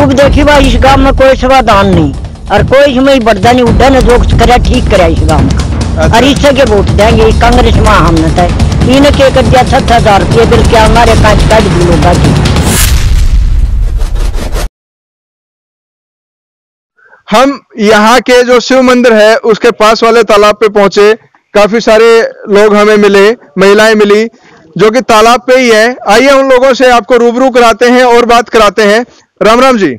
खूब देखी भाई इस गांव में कोई समाधान नहीं और कोई इसमें बढ़ता नहीं उड़ा ने जो करे ठीक करे इस गांव का। और इससे के वोट देंगे कांग्रेस में हमने तय इन्हें के कर दिया 7,000 रुपये बिल के हमारे कांच काट दी लोग की। हम यहाँ के जो शिव मंदिर है उसके पास वाले तालाब पे पहुंचे। काफी सारे लोग हमें मिले, महिलाएं मिली जो कि तालाब पे ही है। आइए उन लोगों से आपको रूबरू कराते हैं और बात कराते हैं। राम राम जी।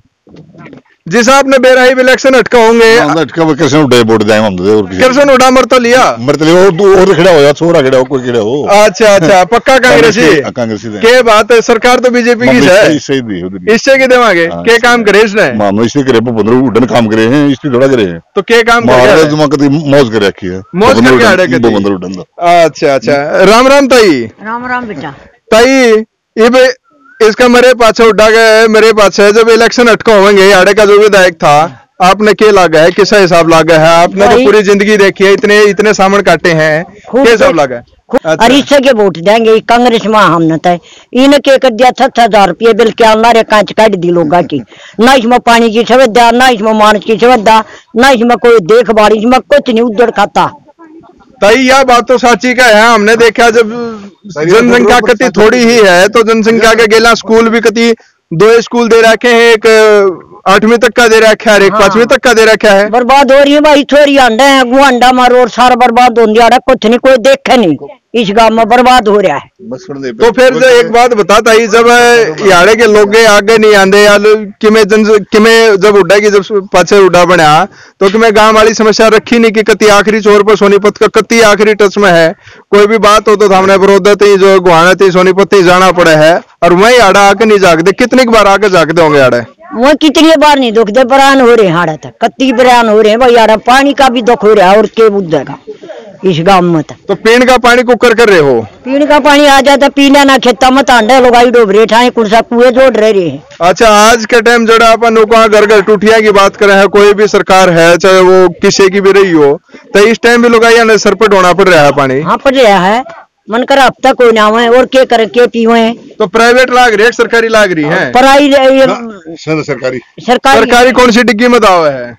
जी साहब ने बेराही इलेक्शन अटका होंगे। कैसे उठे वोट जाएंगे हम तो कैसे उठा मर तो लिया और खड़ा हो या छोरा खड़ा हो कोई खड़ा हो। अच्छा पक्का कांग्रेसी के बात है। सरकार तो बीजेपी की है, इससे के देवांगे के काम करे इसने मानो इससे करे 15 उड़न काम करे हैं इससे थोड़ा करे हैं तो के काम करे मौज कर रखी है मौज करके आड़े के 15 उड़न। अच्छा राम राम ताई। राम राम बेटा। ताई इसका मेरे पाछे उठा गया मेरे पाछे जब इलेक्शन अटका होंगे आड़े का जो विधायक था आपने क्या लागा है, किसा हिसाब लागा है? आपने तो पूरी जिंदगी देखी है, इतने सामने काटे हैं, क्या हिसाब लागा है? और इससे के वोट देंगे कांग्रेस में हमने तय इन्हें के कर दिया 7,000 रुपये बिल के हमारे कांच काट दी लोग की। ना इसमें पानी की सुविधा, ना इसमें मानस की सुविधा, ना इसमें कोई देखभाल, इसमें कुछ नहीं उधर खाता। ताई यह बात तो साची का है। हमने देखा जब जनसंख्या कति थोड़ी ही है तो जनसंख्या के गेला स्कूल भी कति 2 स्कूल दे रखे हैं, एक 8वीं तक का दे रखा है, एक 5वीं तक का दे रखा है। बर्बाद हो रही है भाई, थोड़ी अंडा है अंडा मारो और सारा बर्बाद हो रहा है, कुछ नहीं कोई देखे नहीं इस गांव में बर्बाद हो रहा है। तो फिर एक बात बताता ही जब यारे के लोग आगे नहीं आंदे यार किमें जब उड़ेगी जब पाछे उड़ा बना तो कि मैं गांव वाली समस्या रखी नहीं कि कति आखिरी छोर पर सोनीपत का कति आखिरी टच में है। कोई भी बात हो तो सामने विरोधत ही जो गुहाना थी सोनीपत ही जाना पड़े है और वही आड़ा आके नहीं जागते। कितनी बार आके जागते होंगे आड़े? वो कितनी बार नहीं दुखते, बरान हो रहे हाड़ा तक कत्ती बरान हो रहे हैं भाई यार। पानी का भी दुख हो रहा है और के बुद्धेगा इस गांव में तो पीने का पानी कुकर कर रहे हो? पीने का पानी आ जाता पीना ना खेता मत आंडा लोग आई डोबरे ठाए कुर्सा कुएं जोड़ रहे हैं। अच्छा आज के टाइम जड़ा अपन घर घर टूटिया की बात करे है, कोई भी सरकार है चाहे वो किसी की भी रही हो तो इस टाइम भी लोग आई सर पर ढोना पड़ रहा है पानी। हाँ पड़ रहा है मन कर अब तक कोई ना हुए और के करे के पीवे तो प्राइवेट लाग रही है सरकारी लाग रही है? पढ़ाई सरकारी कौन सी डिग्गी में दावा है?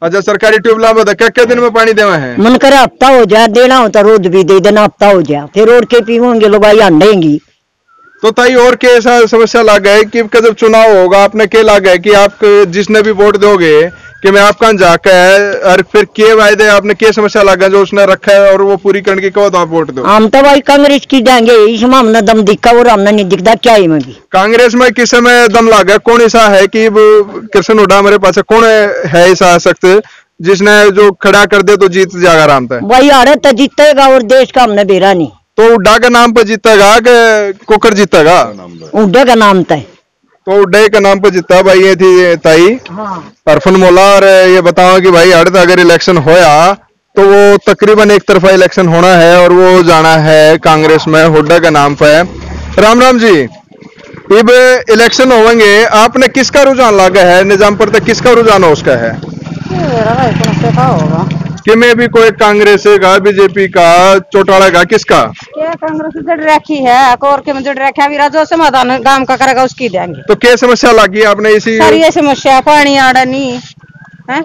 अच्छा सरकारी ट्यूबला में क्या दिन में पानी देवा है? मन करे हफ्ता हो जाए देना हो तो रोज भी दे देना, हफ्ता हो जाए फिर और के पीवेंगे लोग आई अंडेंगी। तो ताई और के ऐसा समस्या लाग है कि जब चुनाव होगा आपने क्या लागा है कि आप जिसने भी वोट दोगे कि मैं आपका जाके है और फिर के वायदे आपने क्या समस्या लगा जो उसने रखा है और वो पूरी करने के बाद आप वोट दो? हम तो भाई कांग्रेस की देंगे, इसमें हमने दम दिखा और हमने नहीं दिखता क्या ही में भी। कांग्रेस में किस समय दम लागा? कौन ऐसा है कि कृष्ण हुड्डा मेरे पास कौन है ऐसा सख्त जिसने जो खड़ा कर दे तो जीत जाएगा आराम से? भाई अरे तो जीतेगा और देश का हमने बेरा नहीं। तो हुड्डा के नाम पर जीतेगा कि कुकर जीतेगा? हुड्डा का नाम तय तो हुड्डा के नाम पर जीता भाई ये थी ताई। अरफन मोला और ये बताओ कि भाई अड़ता अगर इलेक्शन होया तो वो तकरीबन एक तरफा इलेक्शन होना है और वो जाना है कांग्रेस में हुड्डा का नाम पे। राम राम जी। अब इलेक्शन होंगे आपने किसका रुझान लागा है निजाम पर? तक किसका रुझान हो उसका है कि मैं भी कोई कांग्रेस का बीजेपी का चौटाला का किसका? क्या कांग्रेस जड़ रखी है और के जड़ रखा भी जो समाधान गांव का करेगा उसकी देंगे। तो क्या समस्या लगी आपने इसी? सारी ये समस्या पानी आड़ा नहीं है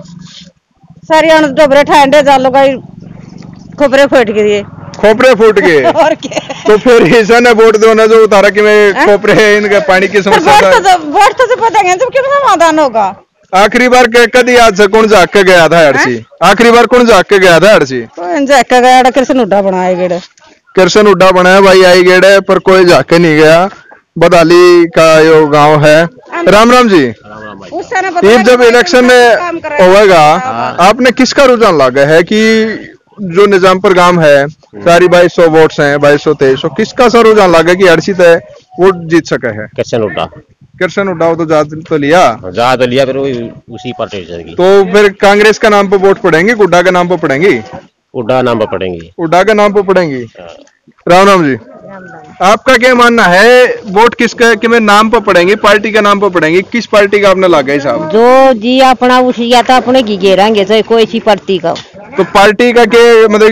सारी डोबरे ठंडे जालो गई खोपरे फूट गए खोपरे फूट गए और क्या? तो फिर ऐसा ना वोट दो ना जो उतारा कि मैं खोपरे इनका पानी की समस्या वोट तो पता जब क्यों समाधान होगा? आखिरी बार कदी आज से कौन जाग के गया था हड़सी? आखिरी बार कौन जाग के गया था हड़सी? जाग के गया कृष्ण हुड्डा बनाए गेड़े। कृष्ण हुड्डा बनाया भाई आई गेड़े पर कोई जाग के नहीं गया। बदाली का यो गांव है। राम राम जी। जब इलेक्शन होगा आपने किसका रुझान लागा है कि जो निजामपुर गांव है सारी 2200 वोट्स हैं 2223 किसका सा रुझान लागा कि हड़सी तय वोट जीत सका है? कृष्ण हुड्डा। कृष्ण हुड्डा तो जा तो लिया फिर उसी पर तो फिर कांग्रेस का नाम पर वोट पड़ेंगे हुड्डा के नाम पर पड़ेंगी? हुड्डा नाम पर पड़ेंगी। हुड्डा के नाम पर पड़ेंगी। राम राम जी। आपका क्या मानना है, वोट किसका कि मैं नाम पर पड़ेंगे, पार्टी का नाम पर पड़ेंगे, किस पार्टी का आपने लागा हिसाब? जो जी अपना उठिया तो अपने की घेरांगे तो कोई सी पार्टी का। तो पार्टी का के मतलब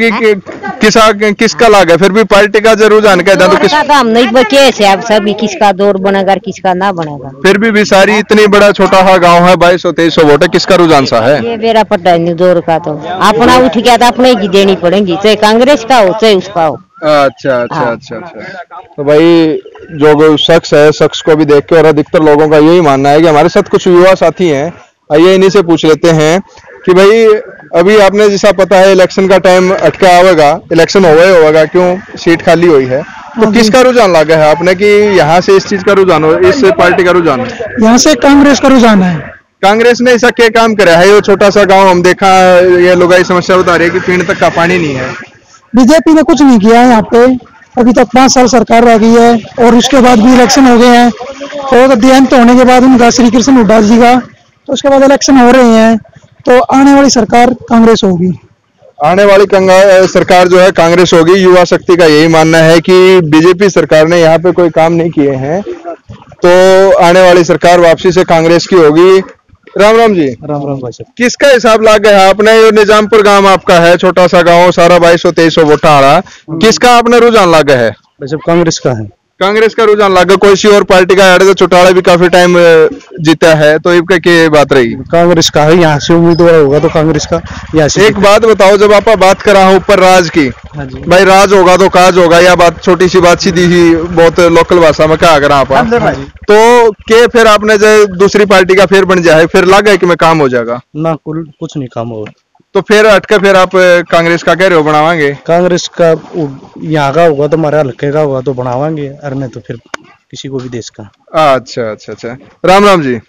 कि किसका लागा, फिर भी पार्टी का जरूर जान कहता तो किस हम नहीं बचे से अब सभी किसका दौर बनेगा किसका ना बनेगा। फिर भी सारी इतनी बड़ा छोटा सा गांव है, 2200-2300 वोट है, किसका रुझान सा है? ये मेरा पता नहीं दौर का, तो अपना उठ गया तो अपने की देनी पड़ेगी, चाहे कांग्रेस का हो चाहे उसका हो। अच्छा अच्छा अच्छा अच्छा। तो भाई जो शख्स है, शख्स को भी देख के और अधिकतर लोगों का यही मानना है कि हमारे साथ कुछ युवा साथी हैं, आइए इन्हीं से पूछ लेते हैं कि भाई अभी आपने जैसा पता है इलेक्शन का टाइम अटका होगा, इलेक्शन होगा, क्यों सीट खाली हुई है, तो किसका रुझान लगा है आपने कि यहाँ से इस चीज का रुझान हो, इस पार्टी का रुझान है? यहाँ से कांग्रेस का रुझान है। कांग्रेस ने ऐसा क्या काम करा है? ये छोटा सा गांव हम देखा, ये लोग आई समस्या बता रही है कि पीने तक का पानी नहीं है। बीजेपी ने कुछ नहीं किया है यहाँ पे, अभी तक 5 साल सरकार रह गई है और उसके बाद भी इलेक्शन हो गए हैं, और देहांत होने के बाद उनका श्री कृष्ण हुड्डा जी का, तो उसके बाद इलेक्शन हो रहे हैं, तो आने वाली सरकार कांग्रेस होगी। आने वाली सरकार जो है कांग्रेस होगी। युवा शक्ति का यही मानना है कि बीजेपी सरकार ने यहाँ पे कोई काम नहीं किए हैं, तो आने वाली सरकार वापसी से कांग्रेस की होगी। राम राम जी। राम राम भाई साहब। किसका हिसाब लाग गया है आपने? ये निजामपुर गांव आपका है, छोटा सा गांव, सारा 2200-2300 वोट आ रहा, किसका आपने रुझान लागा है? भाई साहब कांग्रेस का है। कांग्रेस का रुझान लागा, कोई सी और पार्टी का तो चौटाला भी काफी टाइम जीता है, तो इनका क्या बात रही? कांग्रेस का है, यहाँ से उम्मीदवार होगा तो कांग्रेस का। यहाँ से एक बात बताओ, जब आप बात करा हो ऊपर राज की, भाई राज होगा तो काज होगा, या बात छोटी सी बात सीधी ही बहुत लोकल भाषा में क्या करा आप, तो के फिर आपने जो दूसरी पार्टी का फिर बन जाए, फिर लगा है कि मैं काम हो जाएगा ना, कुछ नहीं काम होगा, तो फिर अटके फिर आप कांग्रेस का कह रहे हो बनावांगे? कांग्रेस का यहाँ का होगा तो हमारे हल्के का होगा तो बनावांगे, अरे नहीं तो फिर किसी को भी देश का। अच्छा अच्छा अच्छा। राम राम जी।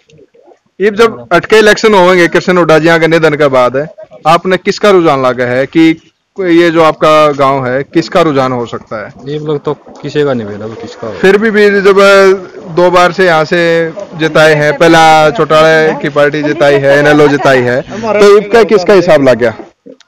ये जब अटके इलेक्शन होंगे कृष्ण हुड्डा जी के निधन के बाद है, आपने किसका रुझान लगा है कि ये जो आपका गांव है किसका रुझान हो सकता है? ये लोग तो किसी का नहीं मिला, किसका हो। फिर भी जब 2 बार से यहाँ से जिताए हैं, पहला चौटाला की पार्टी जिताई है, एनएलओ जिताई है, तो इनका किसका हिसाब लग गया?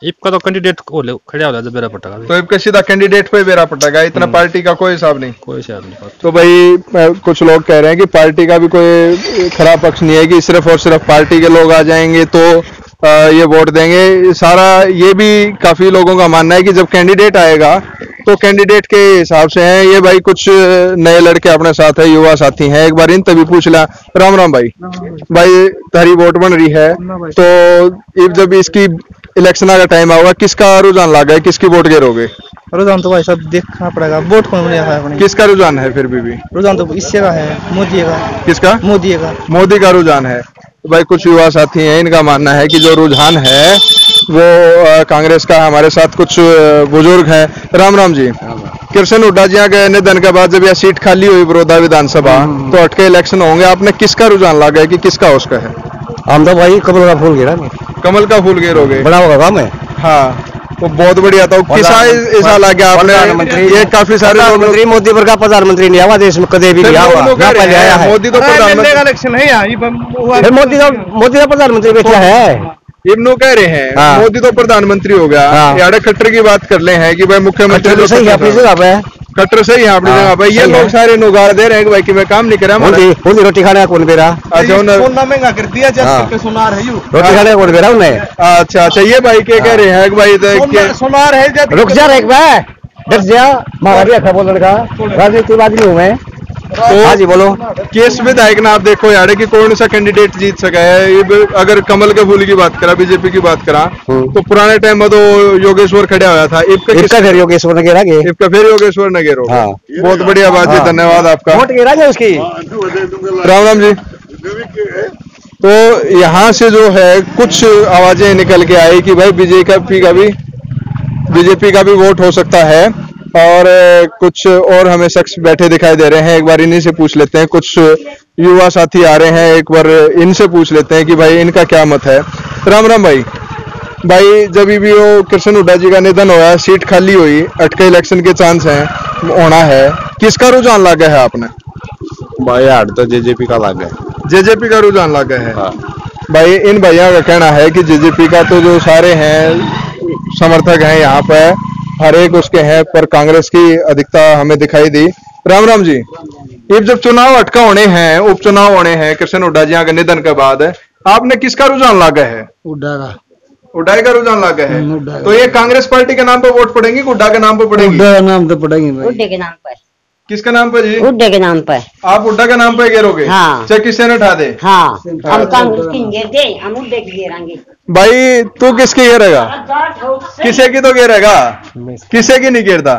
इनका तो कैंडिडेट खड़ा हो बेरा पटेगा, तो इनका सीधा कैंडिडेट पे बेरा पटेगा, इतना पार्टी का कोई हिसाब नहीं। कोई हिसाब नहीं। तो भाई कुछ लोग कह रहे हैं कि पार्टी का भी कोई खराब पक्ष नहीं है कि सिर्फ और सिर्फ पार्टी के लोग आ जाएंगे तो ये वोट देंगे, सारा ये भी काफी लोगों का मानना है कि जब कैंडिडेट आएगा तो कैंडिडेट के हिसाब से है। ये भाई कुछ नए लड़के अपने साथ है, युवा साथी हैं, एक बार इन तभी पूछ ला। राम राम भाई। भाई तारी वोट बन रही है, तो जब इसकी इलेक्शन का टाइम आएगा किसका रुझान लगा है, किसकी वोट गिरोगे? रुझान तो भाई साहब देखना पड़ेगा, वोट कौन है, किसका रुझान है? फिर भी रुझान तो इससे का है, मोदी का। किसका? मोदी का। मोदी का रुझान है। भाई कुछ युवा साथी हैं, इनका मानना है कि जो रुझान है वो कांग्रेस का। हमारे साथ कुछ बुजुर्ग हैं। राम राम जी। कृष्ण हुड्डा जी के निधन के बाद जब यह सीट खाली हुई बड़ौदा विधानसभा, तो अटके इलेक्शन होंगे, आपने किसका रुझान लगा है कि किसका उसका है? हम तो भाई कमल का फूल गिरा। कमल का फूल गिरोगे? बड़ा होगा काम है। हाँ तो बहुत बढ़िया था। किसा ऐसा लगा आपने? ये काफी सारे प्रधानमंत्री मोदी पर का प्रधानमंत्री नहीं आवा देश में कदे भी नहीं आवा। मोदी तो प्रधानमंत्री इलेक्शन है, मोदी का प्रधानमंत्री बैठा है। इब्नू कह रहे हैं हाँ। मोदी तो प्रधानमंत्री हो गया। यार खट्टर की बात कर ले हैं कि भाई मुख्यमंत्री तो सही है अपनी जगह पे, खट्टर सही है अपनी जगह पे। ये लोग सारे नुगाड़ दे रहे हैं कि भाई कि मैं काम नहीं कर रहा। मोदी रोटी खाने का कौन दे रहा? अच्छा सोना महंगा कर दिया, सोनार है रोटी खाने का कौन दे रहा उन्हें? अच्छा अच्छा। ये भाई क्या कह रहे हैं कि भाई सोनार है, रुक जा एक बार, डर जा महाराज बोलने का राजनीति आदमी हूँ मैं। तो हाँ जी बोलो। केस विधायक ना आप देखो यार कि कौन सा कैंडिडेट जीत सका है। ये अगर कमल के फूल की बात करा, बीजेपी की बात करा, तो पुराने टाइम में तो योगेश्वर खड़ा हुआ था। इसका फिर योगेश्वर ने गिरा, इसका फिर योगेश्वर ने गिरो। बहुत बढ़िया बात है, धन्यवाद आपका। वोट गिरा है उसकी। राम राम जी। तो यहाँ से जो है कुछ आवाजें निकल के आई कि भाई बीजेपी का भी वोट हो सकता है, और कुछ और हमें शख्स बैठे दिखाई दे रहे हैं। एक बार इन्हीं से पूछ लेते हैं। कुछ युवा साथी आ रहे हैं, एक बार इनसे पूछ लेते हैं कि भाई इनका क्या मत है। राम राम भाई। भाई जब भी वो कृष्ण हुड्डा जी का निधन हुआ, सीट खाली हुई, अटके इलेक्शन के चांस हैं होना है, किसका रुझान लगा है आपने? भाई यार तो जेजेपी का लगा है। जेजेपी का रुझान लगा है। हाँ। भाई इन भैया का कहना है कि जेजेपी का तो जो सारे हैं समर्थक हैं यहाँ पे, हर एक उसके हैं, पर कांग्रेस की अधिकता हमें दिखाई दी। राम राम जी, ये जब चुनाव अटका होने हैं, उपचुनाव होने हैं कृष्ण हुड्डा जी के निधन के बाद, आपने किसका रुझान लागा है? हुड्डा का रुझान लागा है। तो ये कांग्रेस पार्टी के नाम पर वोट पड़ेंगी, हुड्डा के नाम पर पड़ेगी? हुड्डा के नाम पे पड़ेंगे भाई। हुड्डे के नाम पर। किसका नाम पर जी? हुड्डे के नाम पर। आप हुड्डा के नाम पे गिरोगे? हाँ। चाहे किसी ने उठा दे? हाँ, हम कांग्रेस की घेर दे, हम हुड्डे की घेरांगे। भाई तू किसकी घेरेगा? किसे की तो घेरेगा, किसे की नहीं घेरता?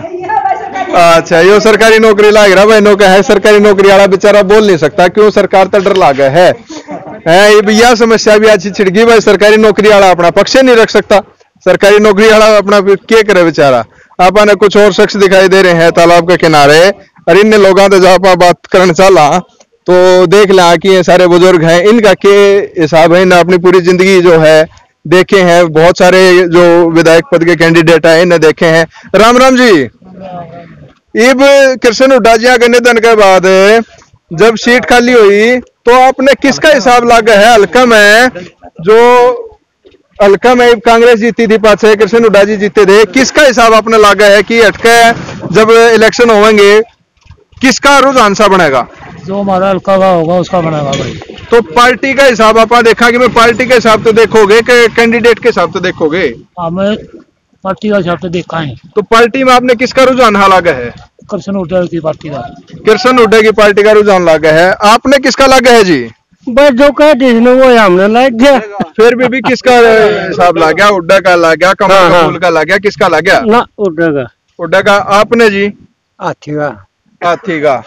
अच्छा, यो सरकारी नौकरी लाग रहा भाई, नौकर है सरकारी नौकरी वाला बेचारा बोल नहीं सकता, क्यों सरकार तो डर लागा है। ये भैया समस्या भी अच्छी छिड़की भाई, सरकारी नौकरी वाला अपना पक्ष नहीं रख सकता, सरकारी नौकरी वाला अपना क्या करे बेचारा। आपने कुछ और शख्स दिखाई दे रहे हैं तालाब के किनारे, और इन लोगों से जब आप बात करने चला तो देख ला कि ये सारे बुजुर्ग हैं, इनका क्या हिसाब है। इन्हें अपनी पूरी जिंदगी जो है देखे हैं, बहुत सारे जो विधायक पद के कैंडिडेट है इन्हें देखे हैं। राम राम जी, इब कृष्ण हुड्डा जी के निधन के बाद जब सीट खाली हुई तो आपने किसका हिसाब लागा है? हल्का में जो हल्का में कांग्रेस जीती थी, पास कृष्ण हुड्डा जी जीते थे, किसका हिसाब आपने लागा है कि हटके जब इलेक्शन होंगे किसका रुझान सा बनेगा? जो हमारा हल्का का होगा उसका बनेगा भाई। तो पार्टी का हिसाब आप देखा कि मैं पार्टी के हिसाब तो देखोगे कि कैंडिडेट के हिसाब तो देखोगे? हमें पार्टी का हिसाब से देखा है। तो पार्टी में आपने किसका रुझान लागा है? कृष्ण हुड्डा की पार्टी का। कृष्ण हुड्डा की पार्टी का रुझान लागा है। आपने किसका लागा है जी? बस जो कह वो हमने लग गया। फिर भी किसका हिसाब ला गया? हुड्डा का ला गया, कमल कपूर का ला गया, किसका ला गया? ना हुड्डा का। हुड्डा का। आपने जी? हाथी का। हाथी का।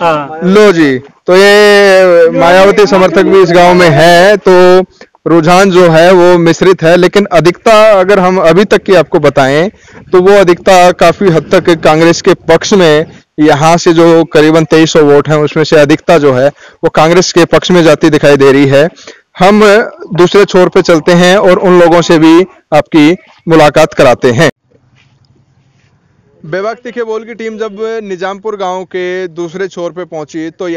लो जी, तो ये मायावती समर्थक भी इस गांव में है, तो रुझान जो है वो मिश्रित है, लेकिन अधिकता अगर हम अभी तक की आपको बताएं तो वो अधिकता काफी हद तक कांग्रेस के पक्ष में, यहाँ से जो करीबन 2300 वोट हैं उसमें से अधिकता जो है वो कांग्रेस के पक्ष में जाती दिखाई दे रही है। हम दूसरे छोर पे चलते हैं और उन लोगों से भी आपकी मुलाकात कराते हैं। बेबाक तीखे बोल की टीम जब निजामपुर गांव के दूसरे छोर पे पहुंची तो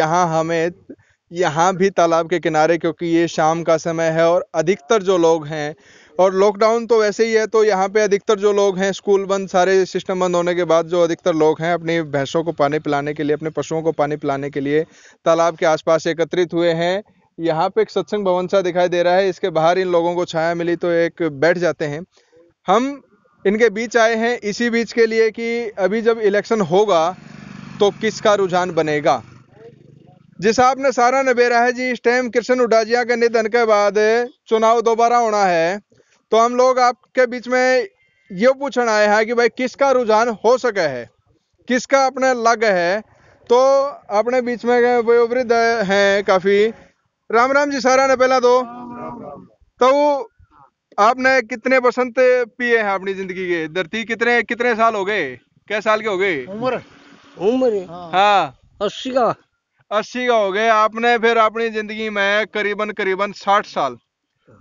यहाँ भी तालाब के किनारे, क्योंकि ये शाम का समय है और अधिकतर जो लोग हैं, और लॉकडाउन तो वैसे ही है, तो यहाँ पे अधिकतर जो लोग हैं, स्कूल बंद, सारे सिस्टम बंद होने के बाद जो अधिकतर लोग हैं अपनी भैंसों को पानी पिलाने के लिए, अपने पशुओं को पानी पिलाने के लिए तालाब के आसपास एकत्रित हुए हैं। यहाँ पे एक सत्संग भवन सा दिखाई दे रहा है, इसके बाहर इन लोगों को छाया मिली तो एक बैठ जाते हैं। हम इनके बीच आए हैं इसी बीच के लिए कि अभी जब इलेक्शन होगा तो किसका रुझान बनेगा। जिस आपने सारा नबेरा है जी, इस टाइम कृष्ण हुड्डा जी के निधन के बाद चुनाव दोबारा होना है, तो हम लोग आपके बीच में ये पूछना आए हैं कि भाई किसका रुझान हो सके है, किसका अपने लग है। तो अपने बीच में वयोवृद्ध हैं काफी। राम राम जी, सारा ने पहला तो आपने कितने बसंत पिए हैं अपनी जिंदगी के? धरती कितने साल हो गए? क्या साल के हो गए? उम्र हाँ 80 का। 80 का हो गए आपने। फिर अपनी जिंदगी में करीबन 60 साल,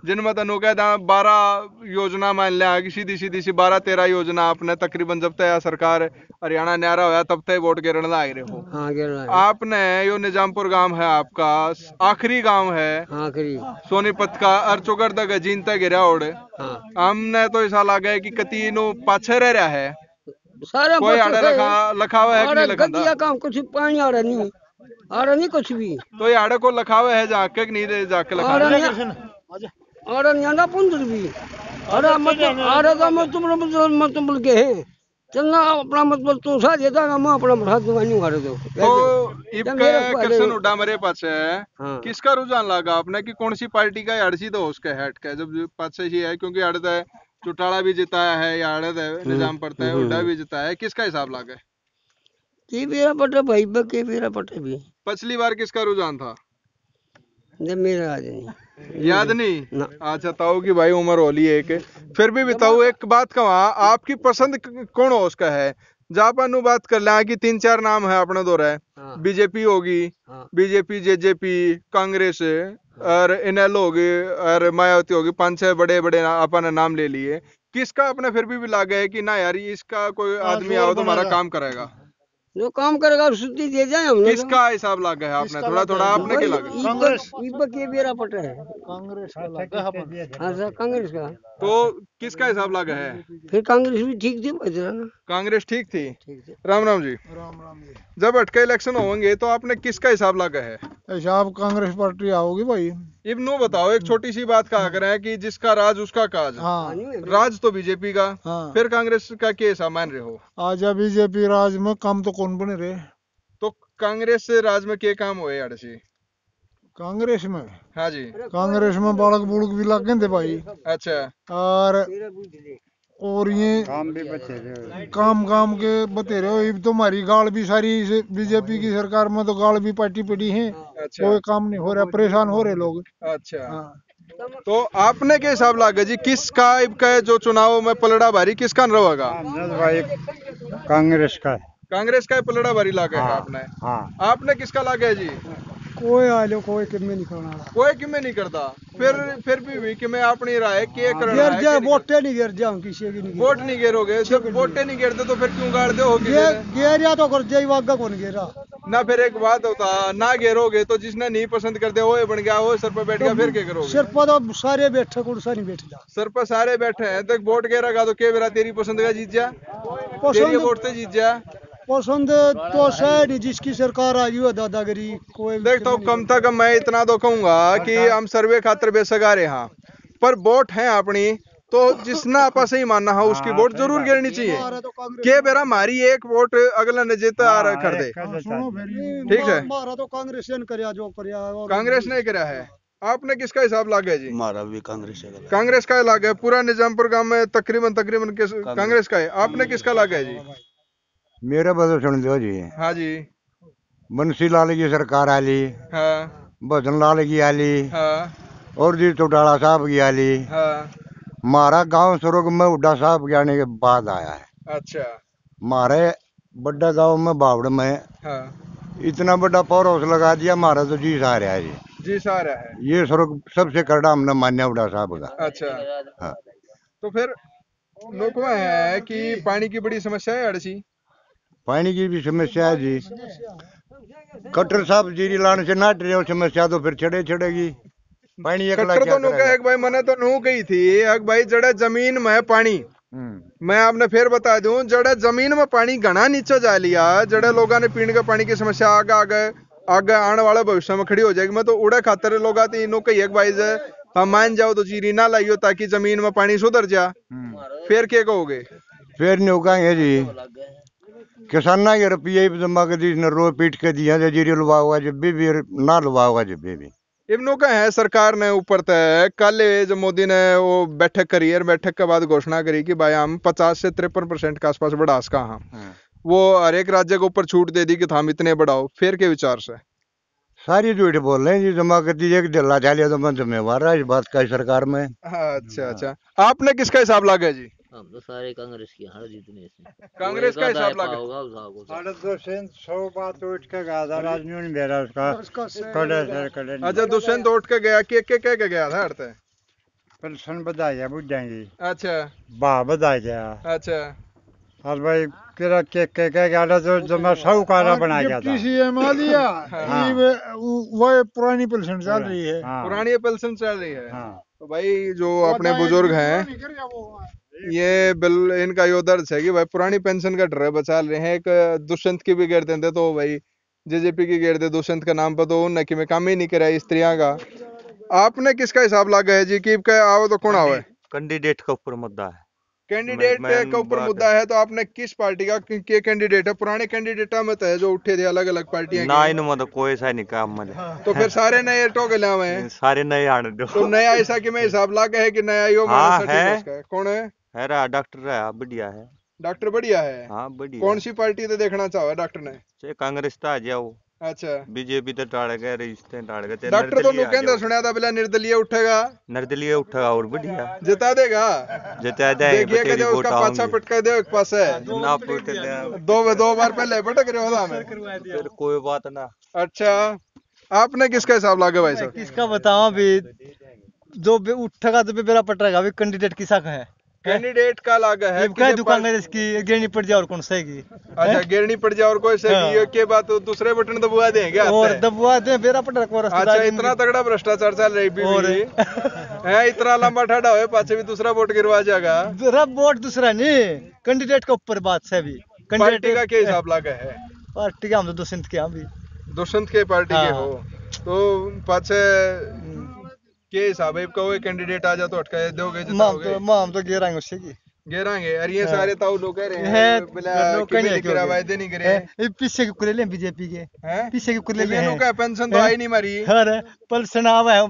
जिनमें तनु कहता 12 योजना मान लिया कि सीधी सी 12-13 योजना आपने तकरीबन जब तक सरकार हरियाणा न्यारा होया तब तक वोट गिरने लाग रहे हो। हाँ, आपने यो निजामपुर गांव है आपका, आखिरी गांव है, आखिरी सोनीपत का, अर्चुगर तक जीन तक गिरा ओढ़। हमने तो ऐसा लगा है कि कती नु पाछे रह रहा है, सारा कोई आड़े लखा हुआ है कि नहीं लखा? काम कुछ पानी आ रहा नहीं कुछ भी। तो ये आड़े को लखा हुआ है जाके कि नहीं जाके लखा? और ना पुंजर भी अरे मतलब के है चलना अपना मतलब तू सा देता ना, मैं अपना बढ़ा दूंगा नहीं मारे दो। तो इबके कृष्ण हुड्डा मेरे पास है। हाँ। किसका रुझान लगा आपने कि कौन सी पार्टी का? अड़सी तो उसके हेड का जब पास ही है, क्योंकि अड़द है, चौटाला भी जिताया है या अड़द है, निजाम पड़ता है, हुड्डा भी जिताया है, किसका हिसाब लगा? के मेरा पटे भाई के मेरा पटे भी। पिछली बार किसका रुझान था? मेरा याद नहीं। अच्छा ताऊ की भाई उम्र होली एक, फिर भी बताओ एक बात कहवा, आपकी पसंद कौन हो उसका है? जापान बात कर ले कि 3-4 नाम है अपने दो रहे। बीजेपी होगी, बीजेपी, जेजेपी, कांग्रेस और इनेलो होगी और मायावती होगी, 5-6 बड़े अपन नाम ले लिए। किसका अपने फिर भी लागे है कि ना यार इसका कोई आदमी आओ तो हमारा काम करेगा? जो काम करेगा छुट्टी दे जाए हमने। किसका हिसाब लगा है आपने? थोड़ा थोड़ा आपने क्या लगा? कांग्रेस के बेरा पट है कांग्रेस का लगा है। हां सर कांग्रेस का। तो किसका हिसाब लगा है? फिर कांग्रेस भी ठीक थी बजरा ना। कांग्रेस ठीक थी। राम राम जी। जब अटके इलेक्शन होंगे तो आपने किसका हिसाब लगा है? हिसाब कांग्रेस पार्टी आओगी भाई। अब नो बताओ, एक छोटी सी बात कहा करें कि जिसका राज उसका काज। हाँ राज तो बीजेपी का। हाँ। फिर कांग्रेस का क्या हिसाब मान रहे हो? आज बीजेपी राज में काम तो कौन बने रहे? तो कांग्रेस से राज में क्या काम हुए अड़सी? कांग्रेस में? हाँ जी। कांग्रेस में बालक बुड़क भी लग गए थे भाई। अच्छा। और ये काम के बतेरे हो। अब तो हमारी गाल भी सारी बीजेपी की सरकार में तो गाल भी पार्टी पड़ी है। अच्छा। कोई काम नहीं हो रहा, परेशान हो रहे लोग। अच्छा। हाँ। तो आपने के हिसाब लगा जी किसका का जो चुनाव में पलड़ा भारी किसका रहेगा? भाई कांग्रेस का। कांग्रेस का पलड़ा भारी लगा है आपने? हाँ। आपने किसका लगा है जी? कोई आ लो कोई किमें नहीं करना। कोई किमें नहीं करता। फिर भी कि मैं अपनी राय के कर रहा है। वोटे नहीं गिर जाऊं किसी की नहीं। वोट नहीं गिरोगे? जब वोटे नहीं गिरते तो फिर क्यों गाड़ दो? गेरिया तो कर जाई वागा कौन गेरा ना। फिर एक बात होता ना गिरोगे तो जिसने नहीं पसंद करते वो बन गया, वो सर पर बैठ गया, फिर क्या करोगे? सिर पर तो सारे बैठे कुर्सा नहीं बैठ जा। सर पर सारे बैठे हैं तो वोट गिरेगा तो क्या बेरा तेरी पसंद का जीत जा, तेरी वोट से जीत जा। पसंद तो शायद जिसकी सरकार आई है दादागिरी कोई देखता हूँ। कम से कम मैं इतना तो कहूंगा कि हम सर्वे खातर बेसगा रहे हैं, पर वोट है अपनी तो जिसना आपा सही मानना है उसकी वोट जरूर गिरनी चाहिए। के बेरा हमारी एक वोट अगला ने जीता कर दे। ठीक है, हमारा तो कांग्रेस ने कराया जो कराया। कांग्रेस ने कराया है। आपने किसका हिसाब लागे जी? हमारा भी कांग्रेस है। कांग्रेस का लागे। पूरा निजामपुर गांव में तकरीबन कांग्रेस का है। आपने किसका लागा है जी? मेरा बदल सुन दो जी। हाँ जी। बंसी लाल की सरकार आली। हाँ। भजन लाल की आली। हाँ। और जी चौटाला साहब की आली। हाँ। हमारा गांव सुरग में हुड्डा साहब के आने के बाद आया है। अच्छा। हमारे बड़ा गांव में बावड़ में हाँ। इतना बड़ा पावर हाउस लगा दिया। हमारा तो जी सा रहा है जी। जी सा रहा है। ये सुरग सबसे करड़ा हमने मान्या हुड्डा साहब का। अच्छा। हाँ। तो फिर लोग है कि पानी की बड़ी समस्या है अड़सी। पानी की भी समस्या है जी। कटर साहब जीरी लाने से नाट रहे हो समस्या तो फिर चढ़ेगी। पानी एक कटर तो नु कहे भाई मैंने तो नू कही थी एक भाई जड़े जमीन में पानी। मैं आपने फिर बता दूं जड़े जमीन में पानी घना नीचे जा लिया, जड़े लोगों ने पीने का पानी की समस्या आगे आने वाले भविष्य में खड़ी हो जाएगी। मैं तो उड़े खातर लोग नो कही एक भाई हम मान जाओ तो जीरी ना लाइयो ताकि जमीन में पानी सुधर जा। फिर क्या कहोगे? फिर नहीं होगा जी। किसाना के रुपये जमा कर दी रो पीट के दिया जीरी लुवा हुआ जब भी ना लुवा हुआ जब भी। इब्नो का है सरकार ने ऊपर तय कल जब मोदी ने वो बैठक करी है, बैठक के बाद घोषणा करी कि भाई हम 50 से 53% के आसपास बढ़ा सका। हाँ। वो हर एक राज्य के ऊपर छूट दे दी कि हम इतने बढ़ाओ। फिर के विचार से सारी झूठ बोल रहे हैं जी। जमा कर दीजिए जल्ला चालिए तो मैं जिम्मेवार है इस बात का सरकार में। अच्छा। अच्छा। आपने किसका हिसाब लागा जी? हम तो सारे कांग्रेस की हार जीतने से। कांग्रेस का हिसाब लगा साढ़े 200 बात उठ के गया था राजनीति में बेरा उसका। अच्छा दुष्यंत उठ के गया कि कह के गया था? अर्थ पेंशन बधाई बुझ जाएंगी। अच्छा। वाह बधाई गया। अच्छा। और भाई तेरा के गया तो जो मैं साहूकारा बना गया था। सीएम आ लिया। वो पुरानी पेंशन चल रही है। पुरानी पेंशन चल रही है। तो भाई जो अपने बुजुर्ग हैं ये बिल इनका यो दर्द है कि भाई पुरानी पेंशन का डर बचा रहे हैं। एक दुष्यंत की भी गिर देते तो भाई जेजेपी की गिर दे दुष्यंत का नाम पर तो उन कि मैं काम ही नहीं करा स्त्रियां का। आपने किसका हिसाब लगा है जी कि आओ तो कौन आओ? कैंडिडेट का ऊपर मुद्दा है। कैंडिडेट का ऊपर मुद्दा है तो आपने किस पार्टी का के कैंडिडेट है? पुराने कैंडिडेट में तो है जो उठे थे अलग अलग पार्टियां ना इन मतलब कोई ऐसा नहीं काम मत। तो फिर सारे नए टोके लावे हैं। सारे नए आने दो। तो नया ऐसा कि मैं हिसाब लगा है कि नया यो है। कौन है? डॉक्टर है बढ़िया है। डॉक्टर बढ़िया है। हाँ बढ़िया। कौन सी पार्टी तो देखना चाहो डॉक्टर ने? कांग्रेस तो आ जाओ। अच्छा। बीजेपी तो टाड़ गए रिश्ते टाड़ गए। डॉक्टर तो केंद्र सुना था बिला निर्दलीय उठेगा। निर्दलीय उठेगा और बढ़िया जिता देगा। जिता देगा। देखिए उसका पाछा पटका दे एक पास है ना पटक दो बार पहले पटक रहे हो हमें। फिर कोई बात ना। अच्छा। आपने किसका हिसाब लागे भाई साहब? किसका बताओ अभी जो उठेगा तो मेरा पटरेगा अभी कैंडिडेट किसा का है? कैंडिडेट का लागा है क्या दुकान है इसकी गिरनी पड़ जाए और कौन सा है? अच्छा गिरनी पड़ जाए और कोई सही के बात दूसरे बटन दबवा देंगे और दबवा दे बेरा पड़ रखो। अच्छा इतना तगड़ा भ्रष्टाचार चल रही भी है, इतना लंबा ठाड़ा हुए पाछे भी दूसरा वोट गिरवा जाएगा। वोट दूसरा नहीं, कैंडिडेट के ऊपर बात है अभी। पार्टी का क्या हिसाब लागा है? पार्टी का हम तो दुष्यंत के हम भी दुष्यंत के पार्टी के हो तो पाछे के हिसाब है कहो कैंडिडेट आ जा तो अटका दोगे हम तो गिराएंगे उससे की गिराएंगे। अरे ये सारे ताऊ लोग कह रहे हैं बोला वायदे नहीं करे पीछे के कुरेले बीजेपी के पीछे के कुरेले हैं का पेंशन तो आई नहीं मारी। अरे पेंशन आवा है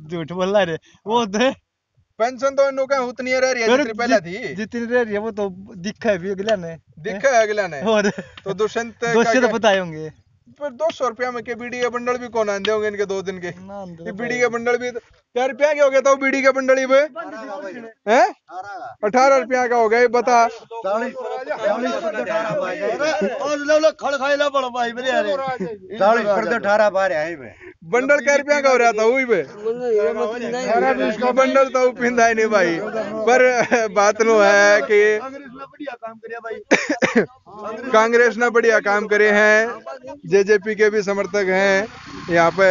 झूठ बोल रहा है वो पेंशन तो इनको का उतनी रह रही है जितनी पहले थी जितनी रह रही है वो तो दिखा है भी अगला ने और तो दुष्यंत तो बताए होंगे पर 200 रुपया में के बीड़ी के बंडल भी कौन आंदे होंगे इनके 2 दिन के बीड़ी के बंडल भी क्या रुपया के हो गया था वो बीड़ी के बंडल ही है 18 रुपया का हो गया बता। बंडल क्या रुपया का हो रहा था वही पे बंडल तो पिंदा ही नहीं भाई। पर बात नो है कि कांग्रेस ने बढ़िया काम करे हैं, जेजेपी के भी समर्थक हैं यहाँ पे।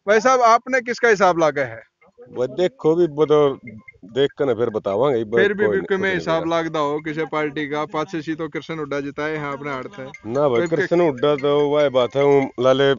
भाई साहब आपने किसका हिसाब लागा है? वो देखो भी वो तो देख कर ना फिर बतावांगे। फिर भी बिल्कुल में हिसाब लागदा हो किसी पार्टी का पाछे सी तो कृष्ण हुड्डा जिताए हैं अपने हाथ है ना भाई। कृष्ण हुड्डा तो वह बात है लाले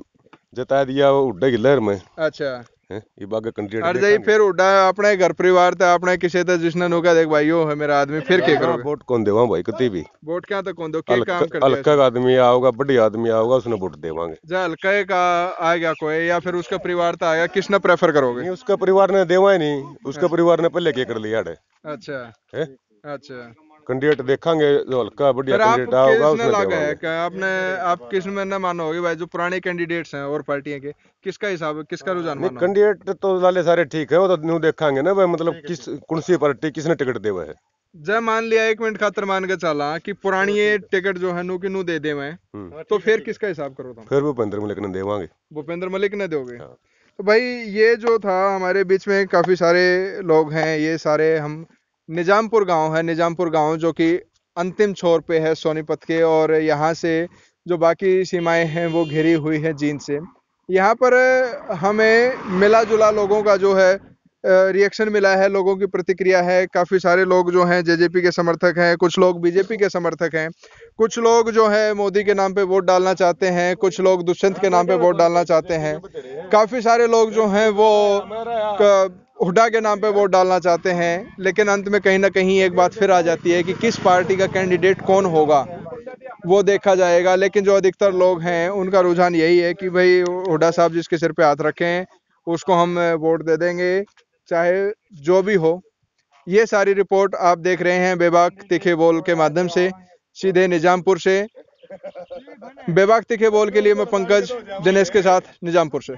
जिता दिया हुड्डा की लहर में। अच्छा ये बागे कैंडिडेट अरे जाई फिर हुड्डा अपने घर परिवार था अपने किसी तो जिसने नोका देख भाई यो है मेरा आदमी फिर क्या करोगे? वोट कौन देवा भाई कती भी वोट क्या तो कौन दो क्या काम करते हल्का का आदमी आओगा बढ़िया आदमी आओगा उसने वोट देवांगे। जा हल्का का आ गया कोई या फिर उसका परिवार तो आएगा किसने प्रेफर करोगे? उसका परिवार ने देवा ही नहीं, उसका परिवार ने पहले क्या कर लिया है। अच्छा अच्छा कैंडिडेट देखेंगे जो हल्का बढ़िया कैंडिडेट आएगा उसने लगा है कि आप किस में न मानोगे भाई जो पुराने कैंडिडेट्स हैं और पार्टियां के किसका हिसाब किसका रुझान मानो? कैंडिडेट तो लाले सारे ठीक है वो तो न्यू देखेंगे ना भाई मतलब किस कौन सी पार्टी किसने टिकट देवा है। जब मान लिया 1 मिनट खातर मान के चला कि पुरानी ये टिकट जो है नू दे दे मैं तो फिर किसका हिसाब करो तुम? फिर भूपेंद्र मलिक ने देवांगे। भूपेंद्र मलिक ने दोगे? तो भाई ये जो था हमारे बीच में काफी सारे लोग हैं, ये सारे हम निजामपुर गांव है, निजामपुर गांव जो कि अंतिम छोर पे है सोनीपत के और यहाँ से जो बाकी सीमाएं हैं वो घिरी हुई है जींद से। यहाँ पर हमें मिला जुला लोगों का जो है रिएक्शन मिला है, लोगों की प्रतिक्रिया है। काफी सारे लोग जो हैं जेजेपी के समर्थक हैं, कुछ लोग बीजेपी के समर्थक हैं, कुछ लोग जो है मोदी के नाम पे वोट डालना चाहते हैं, कुछ लोग दुष्यंत के नाम पे वोट डालना चाहते हैं, काफी सारे लोग जो हैं वो हुड्डा के नाम पे वोट डालना चाहते हैं। लेकिन अंत में कहीं ना कहीं एक बात फिर आ जाती है कि किस पार्टी का कैंडिडेट कौन होगा वो देखा जाएगा। लेकिन जो अधिकतर लोग हैं उनका रुझान यही है कि भाई हुड्डा साहब जिसके सिर पे हाथ रखें उसको हम वोट दे देंगे चाहे जो भी हो। ये सारी रिपोर्ट आप देख रहे हैं बेबाक तीखे बोल के माध्यम से सीधे निजामपुर से। बेबाक तीखे बोल के लिए मैं पंकज दिनेश के साथ निजामपुर से।